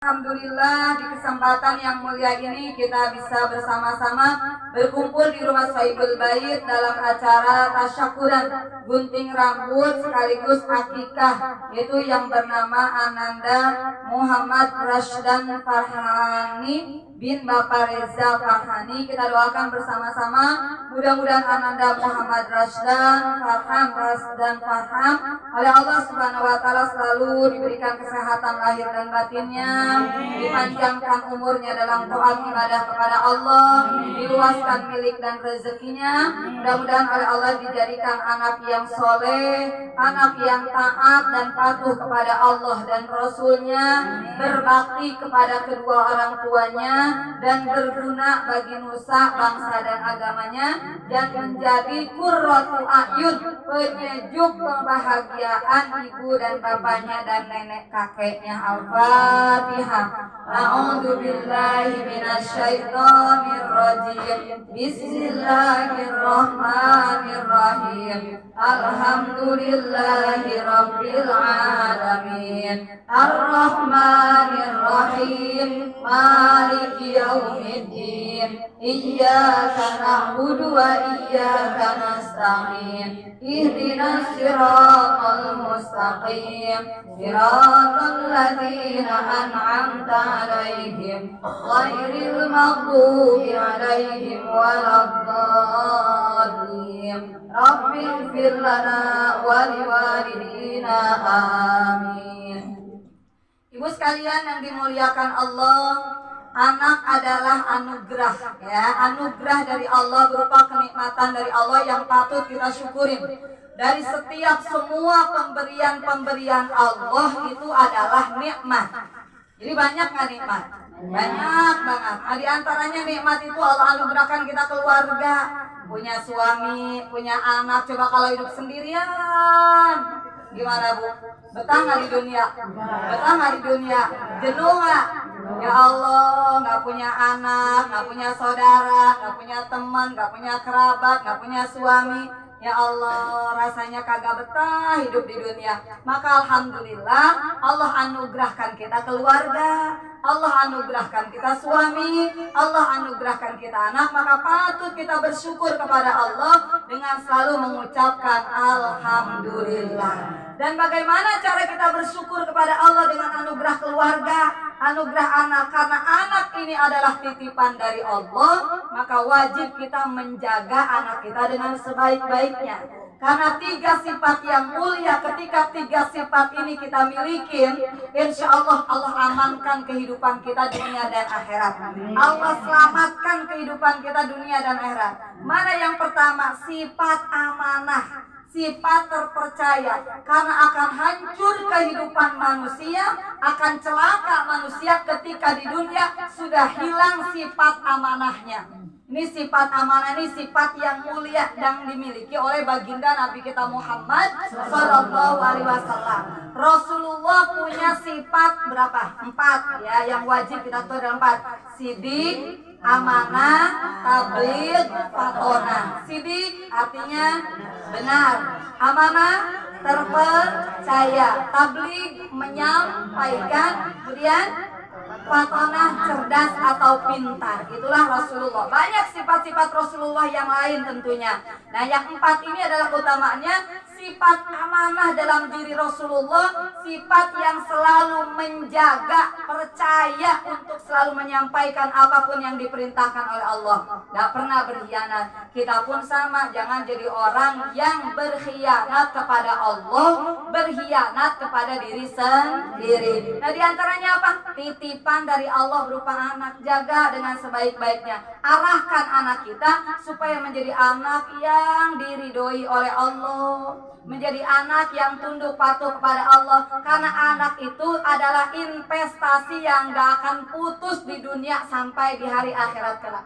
Alhamdulillah di kesempatan yang mulia ini kita bisa bersama-sama berkumpul di rumah Sohibul Bait dalam acara tasyakuran gunting rambut sekaligus akikah, yaitu yang bernama Ananda Muhammad Rashdan Farhani bin Bapak Reza Farhani. Kita doakan bersama-sama mudah-mudahan Ananda Muhammad Rashdan Farham oleh Allah Subhanahu wa taala selalu diberikan kesehatan lahir dan batinnya, dipanjangkan umurnya dalam taat ibadah kepada Allah, diluaskan milik dan rezekinya. Mudah-mudahan oleh Allah dijadikan anak yang soleh, anak yang taat dan patuh kepada Allah dan Rasulnya, berbakti kepada kedua orang tuanya, dan berguna bagi nusa, bangsa dan agamanya, dan menjadi qurratu a'yun, penyejuk kebahagiaan ibu dan bapaknya dan nenek kakeknya. Al-Fatihah. A'udzu billahi minasyaitonir rajim. Bismillahirrahmanirrahim. Alhamdulillahi rabbil alamin. Ar-Rahmanir-Rahim. Maliki yaumiddin. Iyyaka na'budu wa iyyaka nasta'in. Ihdinas siratal mustaqim. Siratal ladzina an'amta 'alaihim ghairil maghdubi 'alaihim waladdallin. Rabbighfir lana wa liwalidina. Amin. Ibu sekalian yang dimuliakan Allah, anak adalah anugerah, ya, anugerah dari Allah, berupa kenikmatan dari Allah yang patut kita syukurin. Dari setiap semua pemberian Allah itu adalah nikmat. Jadi banyak nggak nikmat? Banyak banget. Nah, di antaranya nikmat itu Allah anugerahkan kita keluarga, punya suami, punya anak. Coba kalau hidup sendirian, gimana Bu? Betah nggak di dunia? Betah nggak di dunia? Jenuh nggak? Ya Allah, nggak punya anak, nggak punya saudara, nggak punya teman, nggak punya kerabat, nggak punya suami. Ya Allah, rasanya kagak betah hidup di dunia. Maka alhamdulillah Allah anugerahkan kita keluarga, Allah anugerahkan kita suami, Allah anugerahkan kita anak. Maka patut kita bersyukur kepada Allah dengan selalu mengucapkan alhamdulillah. Dan bagaimana cara kita bersyukur kepada Allah dengan anugerah keluarga, anugerah anak? Karena anak ini adalah titipan dari Allah, maka wajib kita menjaga anak kita dengan sebaik-baiknya. Karena 3 sifat yang mulia, ketika 3 sifat ini kita miliki, insya Allah Allah amankan kehidupan kita dunia dan akhirat. Allah selamatkan kehidupan kita dunia dan akhirat. Mana yang pertama? Sifat amanah, sifat terpercaya. Karena akan hancur kehidupan manusia, akan celaka manusia ketika di dunia sudah hilang sifat amanahnya. Ini sifat amanah, ini sifat yang mulia yang dimiliki oleh baginda Nabi kita Muhammad Sallallahu Alaihi Wasallam. Rasulullah punya sifat berapa? 4 ya, yang wajib kita tahu ada 4. Sidik, amanah, tabligh, fatonah. Sidik artinya benar, amanah terpercaya, tabligh menyampaikan, kemudian fatonah cerdas atau pintar. Itulah Rasulullah. Banyak sifat-sifat Rasulullah yang lain tentunya. Nah, yang 4 ini adalah utamanya sifat amanah dalam diri Rasulullah, sifat yang selalu menjaga, percaya untuk selalu menyampaikan apapun yang diperintahkan oleh Allah. Gak pernah berkhianat. Kita pun sama, jangan jadi orang yang berkhianat kepada Allah, berkhianat kepada diri sendiri. Nah, diantaranya apa? Titipan dari Allah berupa anak. Jaga dengan sebaik-baiknya. Arahkan anak kita supaya menjadi anak yang diridhoi oleh Allah, menjadi anak yang tunduk patuh kepada Allah. Karena anak itu adalah investasi yang gak akan putus di dunia sampai di hari akhirat kelak.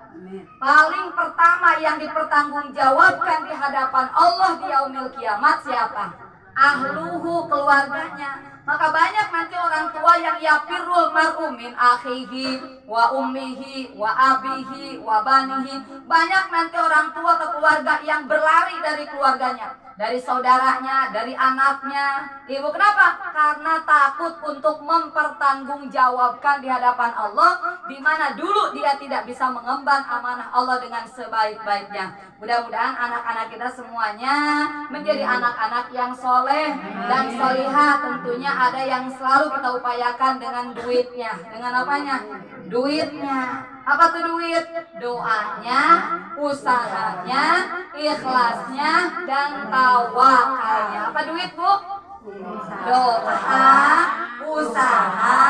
Paling pertama yang dipertanggungjawabkan di hadapan Allah di yaumil kiamat siapa? Ahluhu, keluarganya. Maka banyak nanti orang tua yang yafirul mar'u min akhihi wa ummihi wa abihi wa banihi. Banyak nanti orang tua atau keluarga yang berlari dari keluarganya. dari saudaranya, dari anaknya. Ibu kenapa? Karena takut untuk mempertanggungjawabkan di hadapan Allah, di mana dulu dia tidak bisa mengemban amanah Allah dengan sebaik-baiknya. Mudah-mudahan anak-anak kita semuanya menjadi anak-anak yang soleh dan solihah. Tentunya ada yang selalu kita upayakan dengan duitnya. Dengan apanya? Duitnya. Apa tuh duit? Doanya, usahanya, ikhlasnya, dan tawakalnya. Apa duit, Bu? Doa, usaha,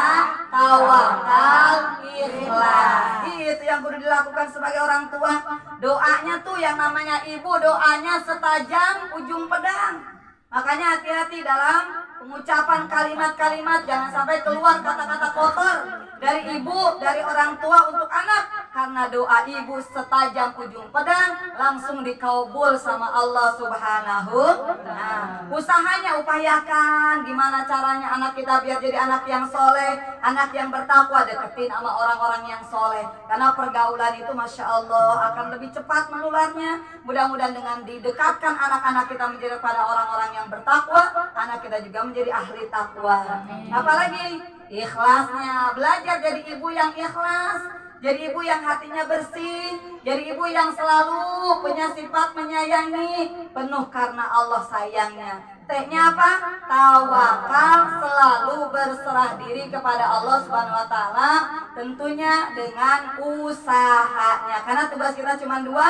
tawakal, ikhlas. Itu yang kudu dilakukan sebagai orang tua. Doanya tuh yang namanya ibu, doanya setajam ujung pedang. Makanya hati-hati dalam pengucapan kalimat-kalimat, jangan sampai keluar kata-kata kotor dari ibu, dari orang tua untuk anak. Karena doa ibu setajam ujung pedang, langsung dikabul sama Allah Subhanahu. Nah, usahanya upayakan gimana caranya anak kita biar jadi anak yang soleh, anak yang bertakwa, deketin sama orang-orang yang soleh. Karena pergaulan itu Masya Allah akan lebih cepat menularnya. Mudah-mudahan dengan didekatkan anak-anak kita menjadi pada orang-orang yang bertakwa, anak kita juga menjadi ahli takwa. Apalagi ikhlasnya, belajar jadi ibu yang ikhlas, jadi ibu yang hatinya bersih, jadi ibu yang selalu punya sifat menyayangi, penuh karena Allah sayangnya. T-nya apa? Tawakal, selalu berserah diri kepada Allah Subhanahu wa taala, tentunya dengan usahanya. Karena tugas kita cuma dua,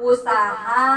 usaha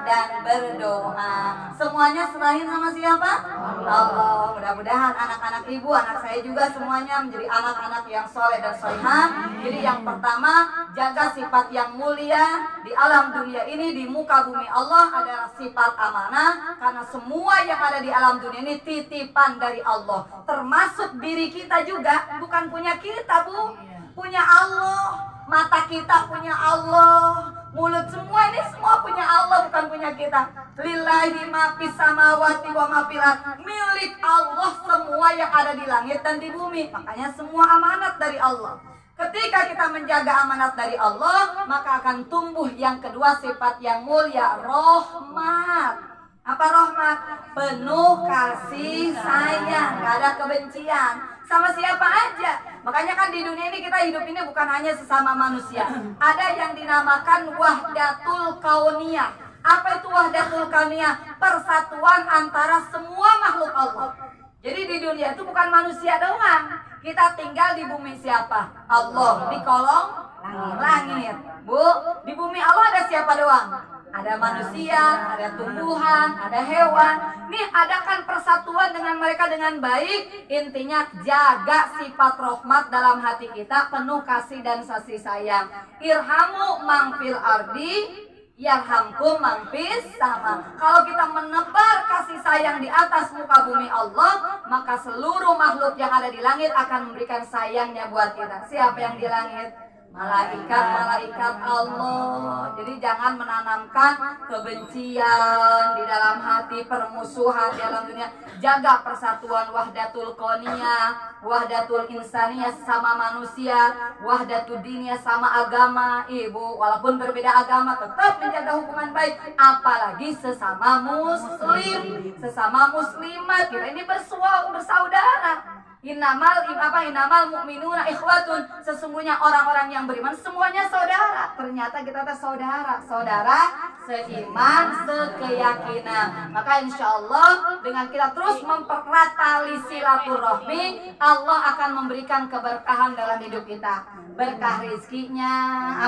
dan berdoa. Semuanya serahin sama siapa? Allah. Mudah-mudahan anak-anak ibu, anak saya juga semuanya menjadi anak-anak yang soleh dan solehah. Jadi yang pertama, jaga sifat yang mulia di alam dunia ini, di muka bumi Allah adalah sifat amanah. Karena semua yang ada di alam dunia ini titipan dari Allah, termasuk diri kita juga bukan punya kita, Bu, punya Allah. Mata kita punya Allah, mulut semua ini semua punya Allah, bukan punya kita. Lillahi ma fis samawati wa ma fil ardh, milik Allah semua yang ada di langit dan di bumi. Makanya semua amanat dari Allah. Ketika kita menjaga amanat dari Allah, maka akan tumbuh yang kedua sifat yang mulia, rahmat. Apa rahmat? Penuh kasih sayang, gak ada kebencian sama siapa aja. Makanya kan di dunia ini kita hidup ini bukan hanya sesama manusia. Ada yang dinamakan wahdatul kauniyah. Apa itu wahdatul kauniyah? Persatuan antara semua makhluk Allah. Jadi di dunia itu bukan manusia doang. Kita tinggal di bumi siapa? Allah. Di kolong langit. Bu, di bumi Allah ada siapa doang? Ada manusia, ada tumbuhan, ada hewan. Nih adakan persatuan dengan mereka dengan baik. Intinya jaga sifat rahmat dalam hati kita, penuh kasih dan kasih sayang. Irhamu mangfil ardi, yarhamkum mangfis sama. Kalau kita menebar kasih sayang di atas muka bumi Allah, maka seluruh makhluk yang ada di langit akan memberikan sayangnya buat kita. Siapa yang di langit? Malaikat Allah. Jadi jangan menanamkan kebencian di dalam hati, permusuhan di dalam dunia. Jaga persatuan wahdatul kauniyah, wahdatul insaniyah sama manusia, wahdatul diniyah sama agama. Ibu, walaupun berbeda agama tetap menjaga hubungan baik, apalagi sesama muslim, sesama muslimat. Kita ini bersaudara. Innamal mu'minuna ikhwatun. Sesungguhnya orang-orang yang beriman semuanya saudara. Ternyata kita saudara seiman, sekeyakinan. Maka insya Allah dengan kita terus mempererat tali silaturahmi, Allah akan memberikan keberkahan dalam hidup kita. Berkah rizkinya,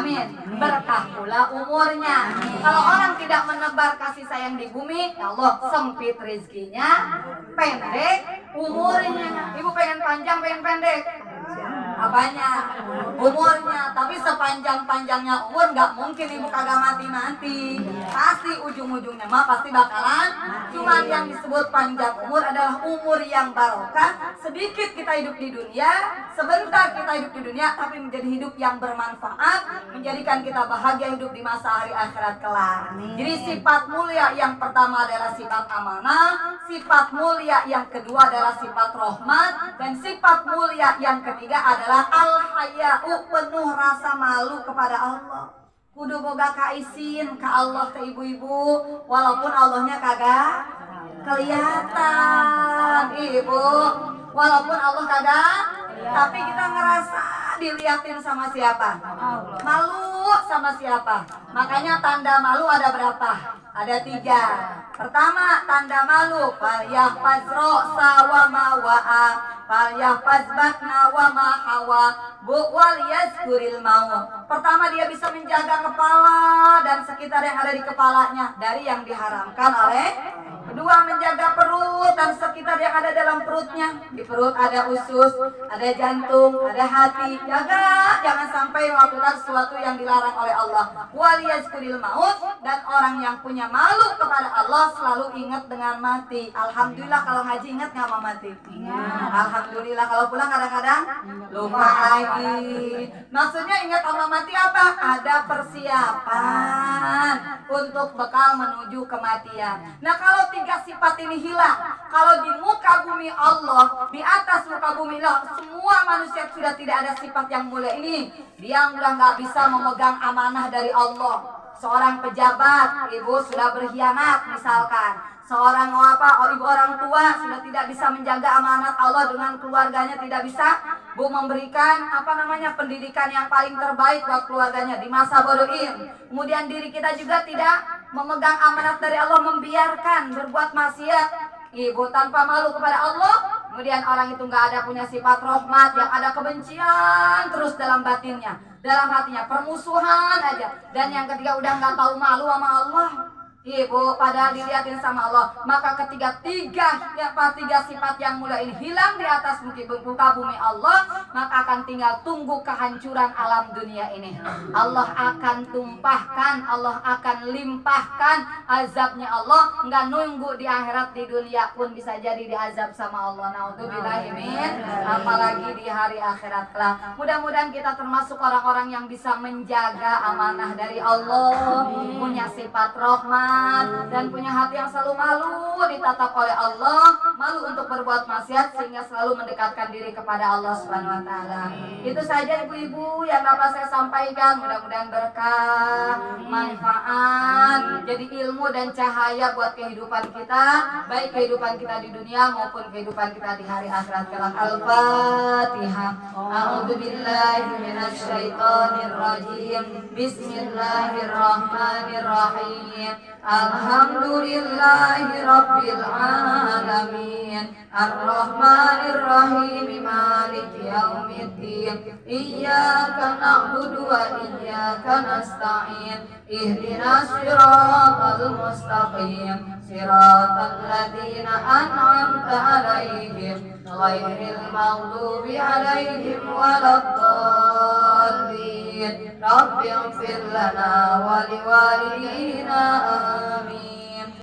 amin. Berkah pula umurnya. Kalau orang tidak menebar kasih sayang di bumi, ya Allah sempit rizkinya, pendek umurnya. Ibu pengen panjang, pengen pendek? Apanya? Umurnya. Tapi sepanjang-panjangnya umur nggak mungkin ibu kagak mati-mati. Pasti ujung-ujungnya mah pasti bakalan. Cuman yang disebut panjang umur adalah umur yang barokah. Sedikit kita hidup di dunia, sebentar kita hidup di dunia, tapi menjadi hidup yang bermanfaat, menjadikan kita bahagia hidup di masa hari akhirat kelak. Jadi sifat mulia yang pertama adalah sifat amanah, sifat mulia yang kedua adalah sifat rahmat, dan sifat mulia yang ketiga adalah al-haya'u, penuh rasa malu kepada Allah. kudu boga kaisin ka Allah ke ibu-ibu, walaupun Allahnya kagak kelihatan ibu, walaupun Allah kagak, tapi kita ngerasa diliatin sama siapa? Malu sama siapa? Makanya tanda malu ada berapa? Ada 3. Pertama, tanda malu falyahfaz ra'sa wa ma wa'a, falyahfaz batna wa ma hawa, wal yazkuril maut. Pertama, dia bisa menjaga kepala dan sekitar yang ada di kepalanya dari yang diharamkan oleh. Kedua, menjaga perut dan sekitar yang ada dalam perutnya. Di perut ada usus, ada jantung, ada hati. Jaga, jangan sampai melakukan sesuatu yang dilarang oleh Allah. Wal yazkuril maut, dan orang yang punya malu kepada Allah selalu ingat dengan mati. Alhamdulillah kalau ngaji ingat nggak sama mati? Ingat. Alhamdulillah kalau pulang kadang-kadang lupa lagi. Maksudnya ingat sama mati apa? Ada persiapan untuk bekal menuju kematian. Nah kalau 3 sifat ini hilang, kalau di muka bumi Allah, di atas muka bumi Allah, semua manusia sudah tidak ada sifat yang mulia ini, dia udah nggak bisa memegang amanah dari Allah. Seorang pejabat, ibu sudah berkhianat misalkan. Seorang ibu orang tua sudah tidak bisa menjaga amanat Allah dengan keluarganya, tidak bisa memberikan pendidikan yang paling terbaik buat keluarganya di masa bodohin. Kemudian diri kita juga tidak memegang amanat dari Allah, membiarkan berbuat maksiat, ibu tanpa malu kepada Allah. Kemudian orang itu nggak ada punya sifat rahmat, yang ada kebencian terus dalam batinnya, dalam hatinya permusuhan aja. Dan yang ketiga udah nggak tahu malu sama Allah, ibu, padahal dilihatin sama Allah. Maka tiga sifat yang mulia ini hilang di atas muka bumi Allah, maka akan tinggal tunggu kehancuran alam dunia ini. Allah akan tumpahkan, Allah akan limpahkan azabnya Allah. Nggak nunggu di akhirat, di dunia pun bisa jadi diazab sama Allah. Naudzubillahimin, apalagi di hari akhirat kelak. Mudah-mudahan kita termasuk orang-orang yang bisa menjaga amanah dari Allah, punya sifat rahmat dan punya hati yang selalu malu ditatap oleh Allah, malu untuk berbuat maksiat, sehingga selalu mendekatkan diri kepada Allah Subhanahu wa taala. Itu saja ibu-ibu yang dapat saya sampaikan. Mudah-mudahan berkah, manfaat, jadi ilmu dan cahaya buat kehidupan kita, baik kehidupan kita di dunia maupun kehidupan kita di hari akhirat kelak. Al-Fatihah. A'udzubillahi minasyaitonirrajim. Bismillahirrahmanirrahim. Alhamdulillahi Rabbil Alamin, Ar-Rahmanir-Rahim, Maliki Yaumiddin. Iyyaka na'budu wa iyyaka nasta'in. Ihdinas siratal mustaqim, siratal ladzina an'amta 'alaihim, ghairil maghdubi 'alaihim waladdallin. Rabbighfir lana wa liwalidina. Amin.